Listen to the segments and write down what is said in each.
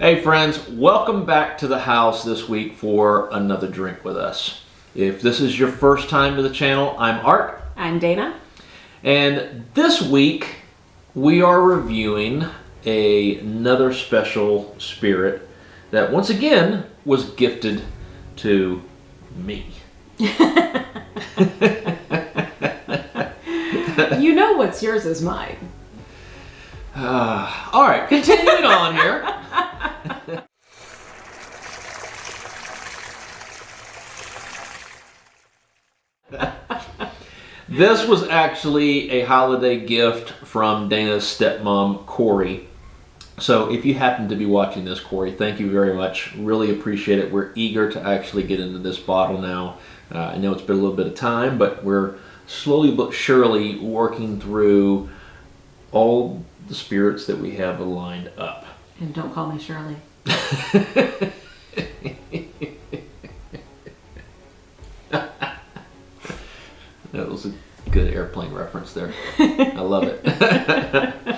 Hey friends, welcome back to the house this week for another drink with us. If this is your first time to the channel, I'm Art. I'm Dana. And this week we are reviewing another special spirit that once again was gifted to me. You know what's yours is mine. All right, continuing on here. This was actually a holiday gift from Dana's stepmom, Corey. So if you happen to be watching this, Corey, thank you very much. Really appreciate it. We're eager to actually get into this bottle now. I know it's been a little bit of time, but we're slowly but surely working through all the spirits that we have lined up. And don't call me Shirley. That was a good airplane reference there. I love it.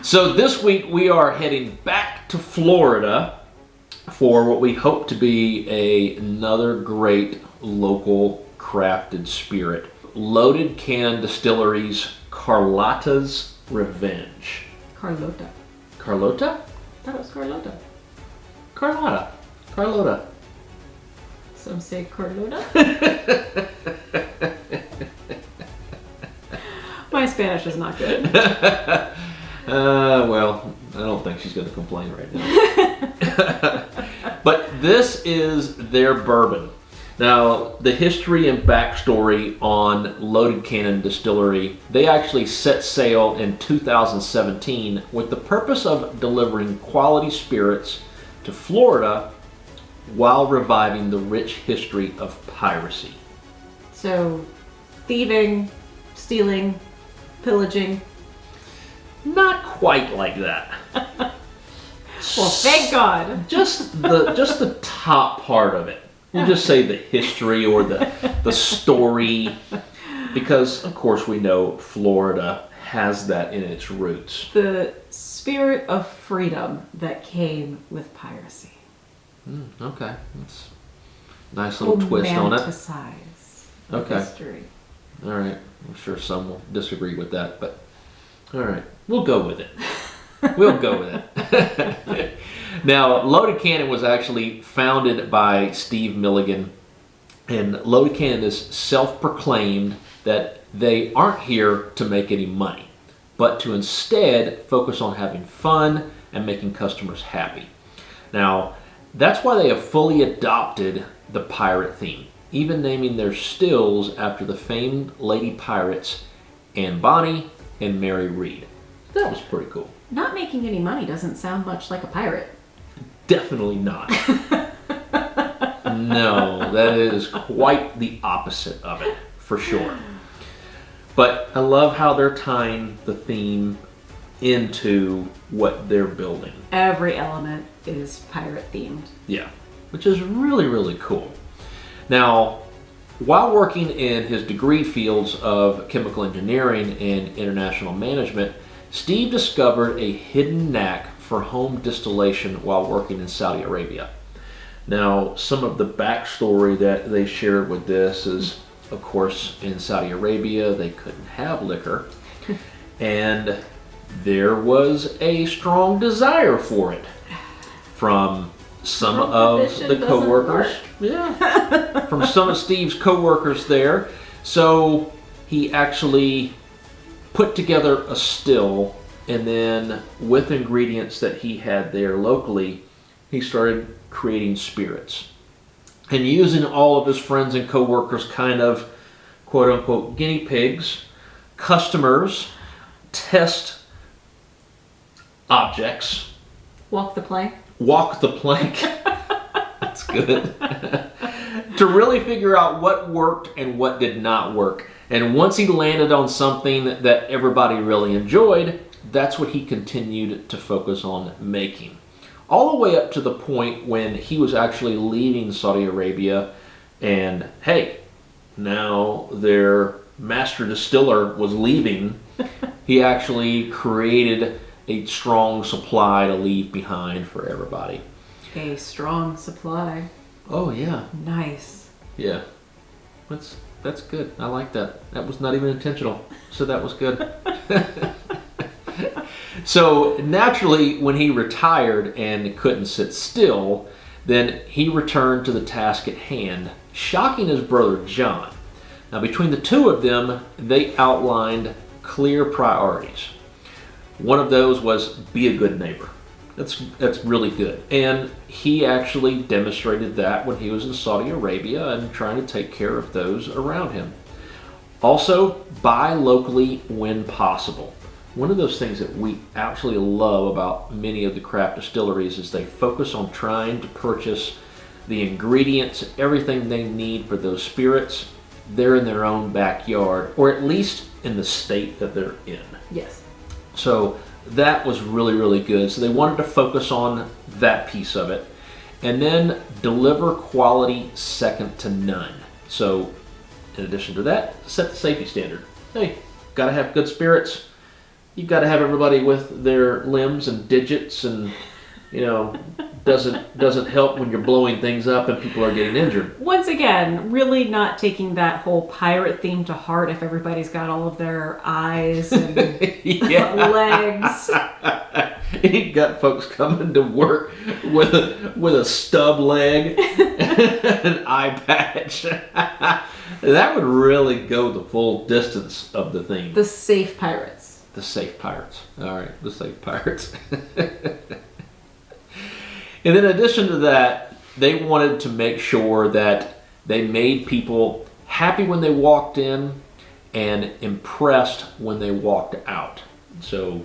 So this week we are heading back to Florida for what we hope to be another great local crafted spirit. Loaded Cannon Distillery's Carlotas Revenge. Carlota. Carlota? I thought it was Carlota. Carlotta. Carlota. Some say Carlota. My Spanish is not good. Well, I don't think she's going to complain right now. But this is their bourbon. Now, the history and backstory on Loaded Cannon Distillery, they actually set sail in 2017 with the purpose of delivering quality spirits to Florida while reviving the rich history of piracy. So, thieving, stealing, pillaging. Not quite like that. Well, thank God. Just the top part of it. We'll just say the history or the story, because of course we know Florida has that in its roots. The spirit of freedom that came with piracy. Okay, that's a nice little twist on it. Romanticize the Okay. history. All right, I'm sure some will disagree with that, but all right, we'll go with it. We'll go with it. Now, Loaded Cannon was actually founded by Steve Milligan, and Loaded Cannon is self-proclaimed that they aren't here to make any money, but to instead focus on having fun and making customers happy. Now, that's why they have fully adopted the pirate theme, even naming their stills after the famed lady pirates Anne Bonny and Mary Read. That was pretty cool. Not making any money doesn't sound much like a pirate. Definitely not. No, that is quite the opposite of it, for sure. But I love how they're tying the theme into what they're building. Every element is pirate themed. Yeah, which is really, really cool. Now, while working in his degree fields of chemical engineering and international management, Steve discovered a hidden knack for home distillation while working in Saudi Arabia. Now, some of the backstory that they shared with this is, of course, in Saudi Arabia, they couldn't have liquor, and there was a strong desire for it from some of the co-workers. Yeah, from some of Steve's co-workers there. So he actually put together a still, and then with ingredients that he had there locally, he started creating spirits. And using all of his friends and co-workers kind of quote-unquote guinea pigs, customers, test objects. Walk the plank. Walk the plank. That's good. To really figure out what worked and what did not work. And once he landed on something that everybody really enjoyed, that's what he continued to focus on making. All the way up to the point when he was actually leaving Saudi Arabia, and hey, now their master distiller was leaving. He actually created a strong supply to leave behind for everybody. A strong supply. Oh yeah, Nice. yeah. That's good. I like that. That was not even intentional, so that was good. So naturally, when he retired and couldn't sit still, then he returned to the task at hand, shocking his brother John. Now, between the two of them, they outlined clear priorities. One of those was be a good neighbor. That's really good. And he actually demonstrated that when he was in Saudi Arabia and trying to take care of those around him. Also, buy locally when possible. One of those things that we absolutely love about many of the craft distilleries is they focus on trying to purchase the ingredients, everything they need for those spirits. They're in their own backyard, or at least in the state that they're in. Yes. So that was really, really good. So they wanted to focus on that piece of it. And then deliver quality second to none. So in addition to that, set the safety standard. Hey, got to have good spirits. You've got to have everybody with their limbs and digits, and doesn't help when you're blowing things up and people are getting injured. Once again, really not taking that whole pirate theme to heart if everybody's got all of their eyes and legs. You got folks coming to work with a stub leg and an eye patch. That would really go the full distance of the theme. The safe pirates. The safe pirates. All right, the safe pirates. And in addition to that, they wanted to make sure that they made people happy when they walked in and impressed when they walked out. So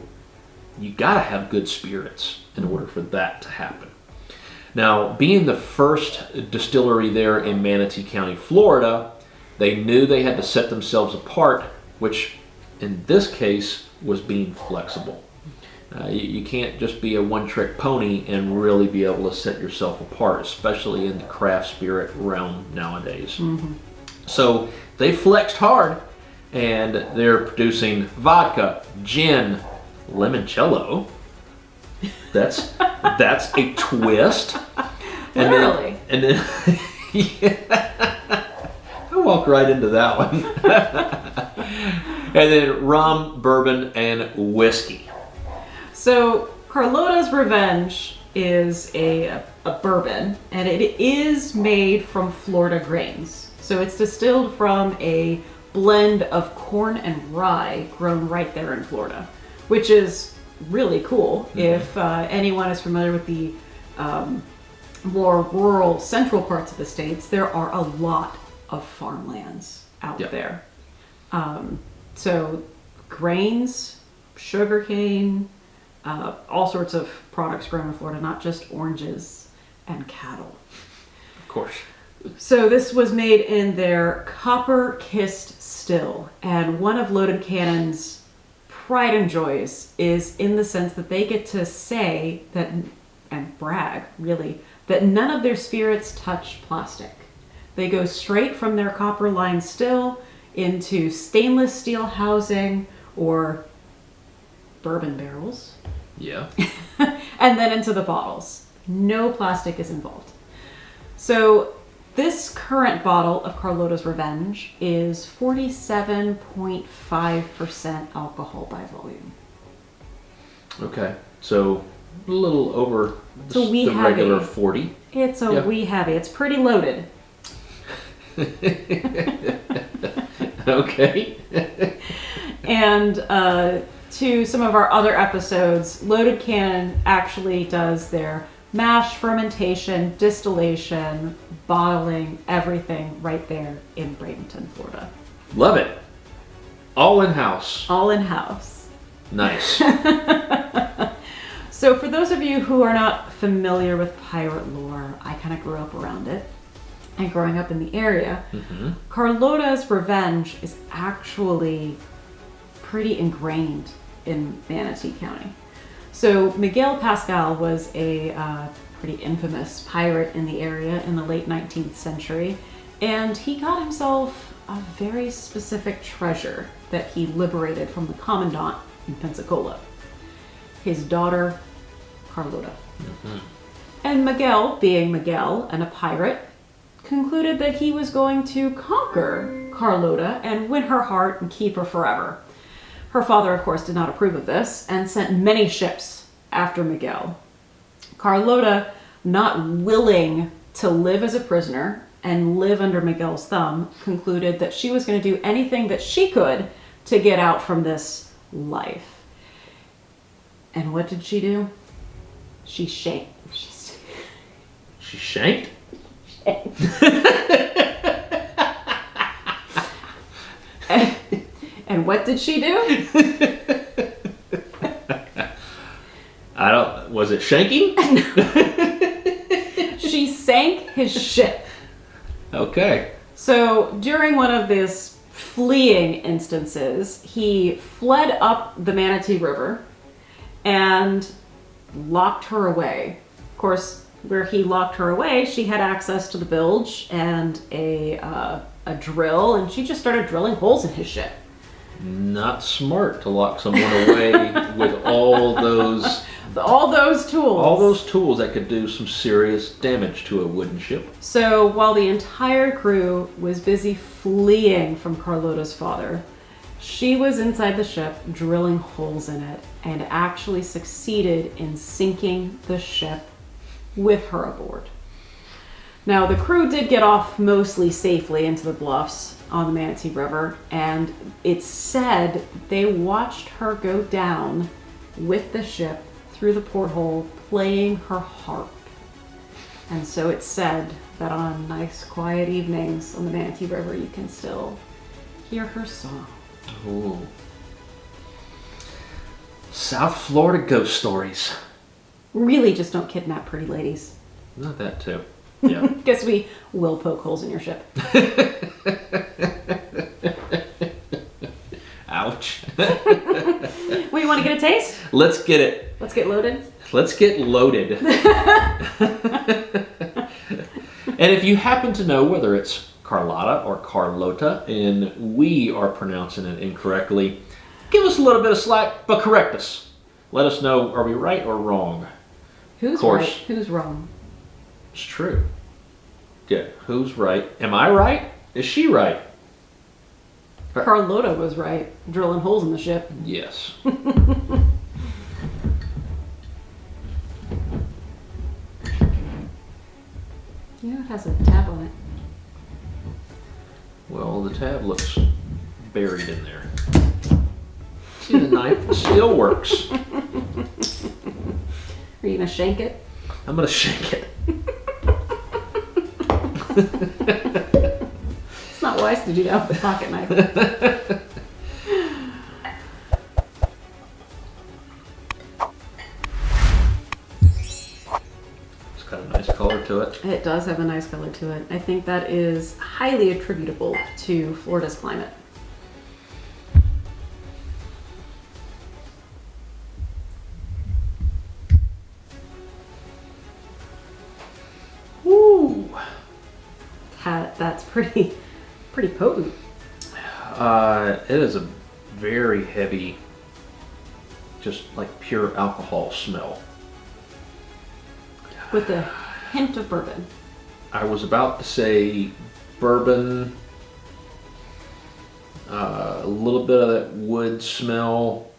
you got to have good spirits in order for that to happen. Now, being the first distillery there in Manatee County, Florida, they knew they had to set themselves apart, which in this case was being flexible. You can't just be a one-trick pony and really be able to set yourself apart, especially in the craft spirit realm nowadays. Mm-hmm. So they flexed hard, and they're producing vodka, gin, limoncello. That's a twist. And Literally. Then yeah, I walked right into that one. And then rum, bourbon, and whiskey. So Carlotas Revenge is a bourbon, and it is made from Florida grains. So it's distilled from a blend of corn and rye grown right there in Florida, which is really cool. Mm-hmm. If anyone is familiar with the more rural central parts of the states, there are a lot of farmlands out there. So grains, sugarcane, all sorts of products grown in Florida, not just oranges and cattle. Of course. So this was made in their copper-kissed still, and one of Loaded Cannon's pride and joys is in the sense that they get to say that, and brag really, that none of their spirits touch plastic. They go straight from their copper-lined still into stainless steel housing or bourbon barrels. Yeah. And then into the bottles. No plastic is involved. So this current bottle of Carlotas Revenge is 47.5% alcohol by volume. Okay. So a little over So the regular 40. It's a wee heavy. It's pretty loaded. Okay. And to some of our other episodes, Loaded Cannon actually does their mash, fermentation, distillation, bottling, everything right there in Bradenton, Florida. Love it. All in-house. All in-house. Nice. So for those of you who are not familiar with pirate lore, I kind of grew up around it. And growing up in the area, Carlotas Revenge is actually pretty ingrained in Manatee County. So Miguel Pascal was a pretty infamous pirate in the area in the late 19th century, and he got himself a very specific treasure that he liberated from the commandant in Pensacola. his daughter, Carlota. And Miguel, being Miguel and a pirate, concluded that he was going to conquer Carlota and win her heart and keep her forever. Her father, of course, did not approve of this and sent many ships after Miguel. Carlota, not willing to live as a prisoner and live under Miguel's thumb, concluded that she was going to do anything that she could to get out from this life. And what did she do? She shanked. She shanked? And what did she do? Was it shanking? She sank his ship. Okay. So during one of these fleeing instances, he fled up the Manatee River and locked her away. Of course, where he locked her away, she had access to the bilge and a drill, and she just started drilling holes in his ship. Not smart to lock someone away with all those tools. All those tools that could do some serious damage to a wooden ship. So while the entire crew was busy fleeing from Carlota's father, she was inside the ship drilling holes in it and actually succeeded in sinking the ship with her aboard. Now, the crew did get off mostly safely into the bluffs on the Manatee River, and it's said they watched her go down with the ship through the porthole playing her harp. And so it's said that on nice quiet evenings on the Manatee River you can still hear her song. Ooh. South Florida ghost stories. Really, just don't kidnap pretty ladies. Not that too. Yeah. Guess we will poke holes in your ship. Ouch. Well, you want to get a taste? Let's get it. Let's get loaded. Let's get loaded. And if you happen to know whether it's Carlotta or Carlota and we are pronouncing it incorrectly, give us a little bit of slack, but correct us. Let us know, are we right or wrong? Who's right? Who's wrong? It's true. Yeah, who's right? Am I right? Is she right? Carlota was right, drilling holes in the ship. Yes. Yeah, it has a tab on it. Well, the tab looks buried in there. See, the knife still works. Are you gonna shank it? I'm gonna shake it. It's not wise to do that with a pocket knife. It's got a nice color to it. It does have a nice color to it. I think that is highly attributable to Florida's climate. Woo! That's pretty potent. It is a very heavy, just like pure alcohol smell. With a hint of bourbon. I was about to say bourbon, a little bit of that wood smell,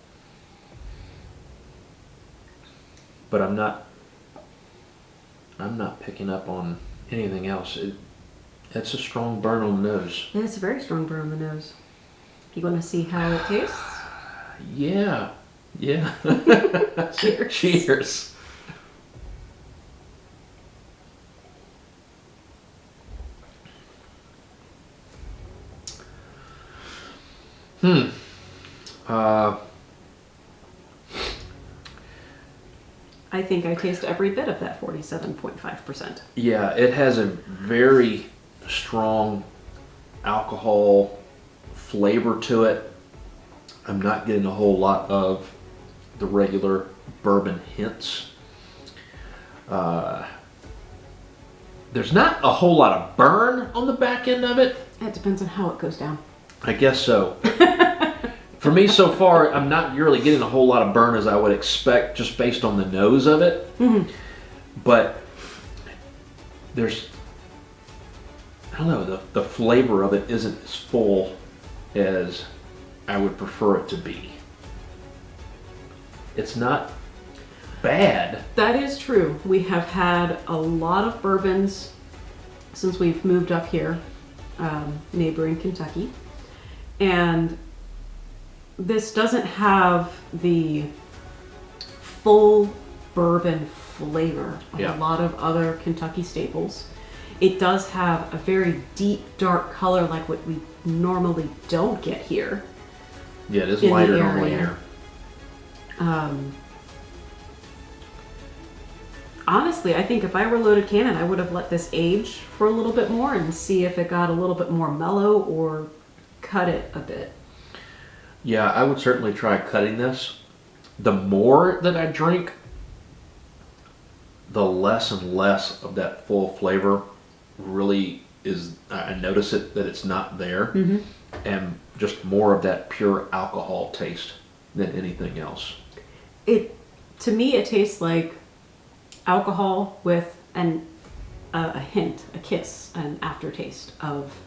but I'm not picking up on anything else. It's a strong burn on the nose. Yeah, it's a very strong burn on the nose. You want to see how it tastes? Yeah. Cheers. Cheers. I think I taste every bit of that 47.5%. Yeah, it has a very strong alcohol flavor to it. I'm not getting a whole lot of the regular bourbon hints. There's not a whole lot of burn on the back end of it. It depends on how it goes down. I guess so. For me, so far, I'm not really getting a whole lot of burn as I would expect just based on the nose of it. But there's, I don't know, the flavor of it isn't as full as I would prefer it to be. It's not bad. That is true. We have had a lot of bourbons since we've moved up here, neighboring Kentucky. And this doesn't have the full bourbon flavor of a lot of other Kentucky staples. It does have a very deep, dark color like what we normally don't get here. Yeah, it is lighter normally here. Honestly, I think if I were Loaded Cannon, I would have let this age for a little bit more and see if it got a little bit more mellow or cut it a bit. Yeah, I would certainly try cutting this. The more that I drink, the less and less of that full flavor really is. I notice it that it's not there, and just more of that pure alcohol taste than anything else. To me, it tastes like alcohol with a hint, a kiss, an aftertaste of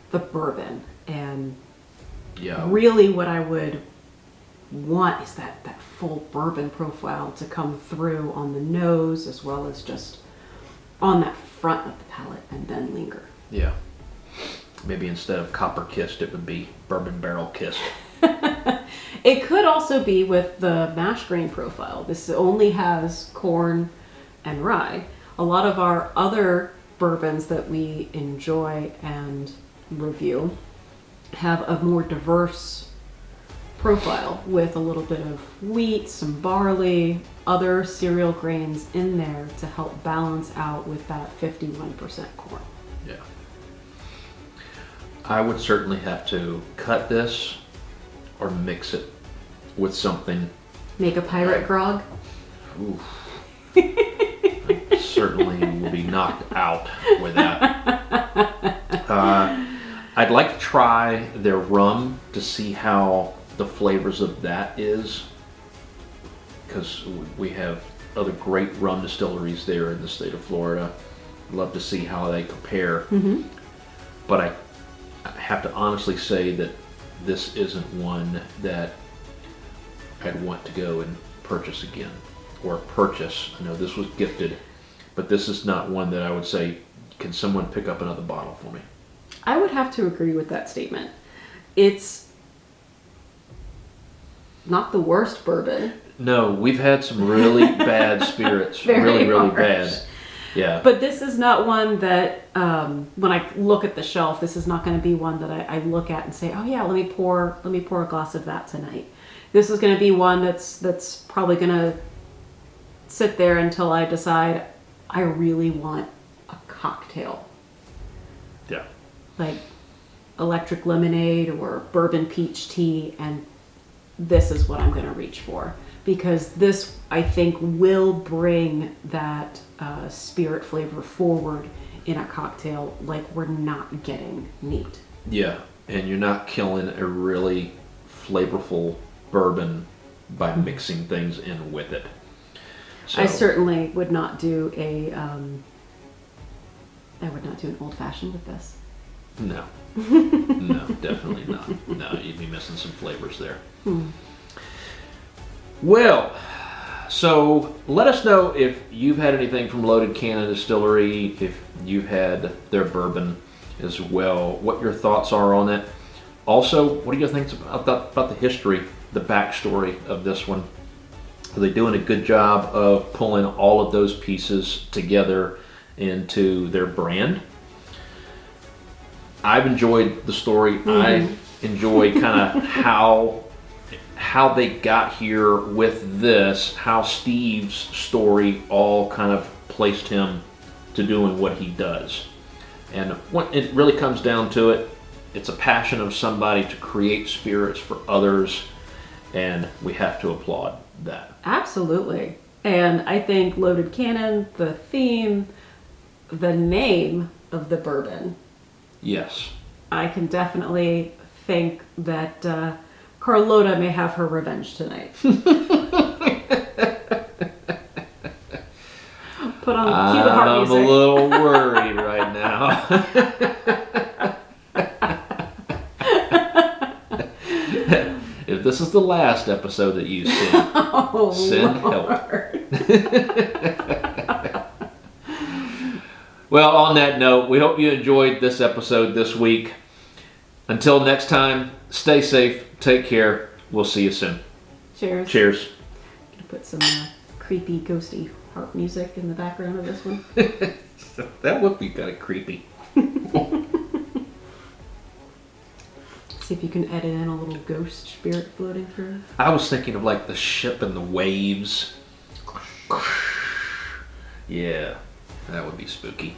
the bourbon. And really what I would want is that full bourbon profile to come through on the nose as well as just on that front of the palate and then linger. Yeah. Maybe instead of copper kissed, it would be bourbon barrel kissed. It could also be with the mash grain profile. This only has corn and rye. A lot of our other bourbons that we enjoy and review have a more diverse profile with a little bit of wheat, some barley, other cereal grains in there to help balance out with that 51% corn. Yeah. I would certainly have to cut this or mix it with something. Make a pirate grog? Oof. I certainly will be knocked out with that. I'd like to try their rum to see how the flavors of that is, because we have other great rum distilleries there in the state of Florida. I'd love to see how they compare. But I have to honestly say that this isn't one that I'd want to go and purchase again, or purchase. I know this was gifted, but this is not one that I would say, can someone pick up another bottle for me? I would have to agree with that statement. It's not the worst bourbon. No, we've had some really bad spirits. really harsh. Bad. Yeah. But this is not one that, when I look at the shelf, this is not going to be one that I look at and say, oh yeah, let me pour a glass of that tonight. This is going to be one that's probably going to sit there until I decide I really want a cocktail. Yeah. Like electric lemonade or bourbon peach tea, and this is what I'm going to reach for. Because this, I think, will bring that spirit flavor forward in a cocktail like we're not getting neat. Yeah, and you're not killing a really flavorful bourbon by mixing things in with it. So, I certainly would not do an old fashioned with this. No. No, definitely not. No, you'd be missing some flavors there. Well, so let us know if you've had anything from Loaded Cannon Distillery, if you've had their bourbon as well, what your thoughts are on it. Also, what do you think about the history, the backstory of this one? Are they doing a good job of pulling all of those pieces together into their brand? I've enjoyed the story. I enjoy kind of how they got here with this, how Steve's story all kind of placed him to doing what he does. And when it really comes down to it, it's a passion of somebody to create spirits for others, and we have to applaud that. Absolutely. And I think Loaded Cannon, the theme, the name of the bourbon. Yes. I can definitely think that Carlota may have her revenge tonight. Put on cue the heart I'm music. a little worried right now. If this is the last episode that you see, Oh, send Lord. help. Well, on that note, we hope you enjoyed this episode this week. Until next time, stay safe, take care. We'll see you soon. Cheers. Cheers. Gonna put some creepy, ghosty harp music in the background of this one. That would be kind of creepy. See if you can edit in a little ghost spirit floating through. I was thinking of like the ship and the waves. Yeah, that would be spooky.